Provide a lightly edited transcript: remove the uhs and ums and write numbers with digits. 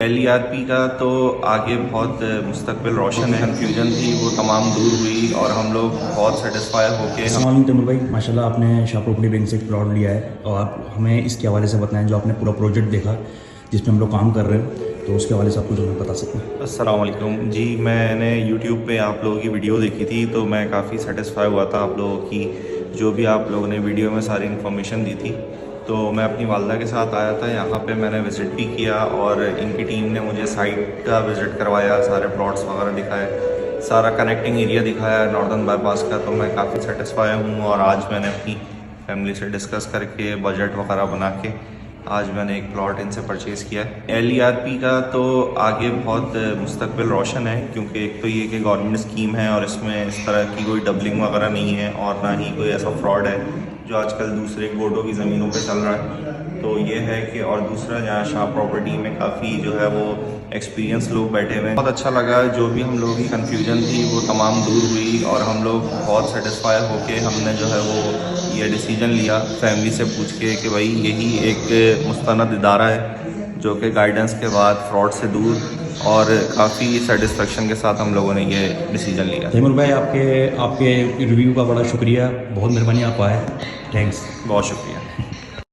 LERP کا تو آگے بہت مستقبل روشن ہے. کنفیوژن تھی وہ تمام دور ہوئی اور ہم لوگ بہت سیٹسفائی ہو کے. السلام علیکم تیمور بھائی، ماشاء اللہ آپ نے شاہ پراپرٹی بینک سے ایک پلاٹ لیا ہے اور آپ ہمیں اس کے حوالے سے بتائیں جو آپ نے پورا پروجیکٹ دیکھا جس پہ ہم لوگ کام کر رہے ہیں، تو اس کے حوالے سے آپ کچھ ہمیں بتا سکتے ہیں. السلام علیکم جی، میں نے یوٹیوب پہ آپ لوگوں کی ویڈیو دیکھی تھی تو میں کافی سیٹسفائی ہوا تھا آپ لوگوں کی جو بھی آپ لوگوں نے ویڈیو میں ساری انفارمیشن دی تھی. تو میں اپنی والدہ کے ساتھ آیا تھا یہاں پہ، میں نے وزٹ بھی کیا اور ان کی ٹیم نے مجھے سائٹ کا وزٹ کروایا، سارے پلاٹس وغیرہ دکھائے، سارا کنیکٹنگ ایریا دکھایا ناردرن بائی پاس کا. تو میں کافی سیٹسفائی ہوں اور آج میں نے اپنی فیملی سے ڈسکس کر کے بجٹ وغیرہ بنا کے آج میں نے ایک پلاٹ ان سے پرچیز کیا ہے. LERP کا تو آگے بہت مستقبل روشن ہے، کیونکہ ایک تو یہ کہ گورنمنٹ اسکیم ہے اور اس میں اس طرح کی کوئی ڈبلنگ وغیرہ نہیں ہے اور نہ ہی کوئی ایسا فراڈ ہے جو آج کل دوسرے گوڈوں کی زمینوں پہ چل رہا ہے. تو یہ ہے کہ اور دوسرا یہاں شاہ پراپرٹی میں کافی جو ہے وہ ایکسپیرینس لوگ بیٹھے ہوئے ہیں. بہت اچھا لگا، جو بھی ہم لوگوں کی کنفیوژن تھی وہ تمام دور ہوئی اور ہم لوگ بہت سیٹسفائی ہو کے ہم نے جو ہے وہ یہ ڈیسیجن لیا فیملی سے پوچھ کے کہ بھائی یہی ایک مستند ادارہ ہے جو کہ گائیڈنس کے بعد فراڈ سے دور اور کافی سیٹسفیکشن کے ساتھ ہم لوگوں نے یہ ڈیسیجن لیا. تیمور بھائی آپ کے ریویو کا بڑا شکریہ، بہت مہربانی آپ آئے، تھینکس. بہت شکریہ.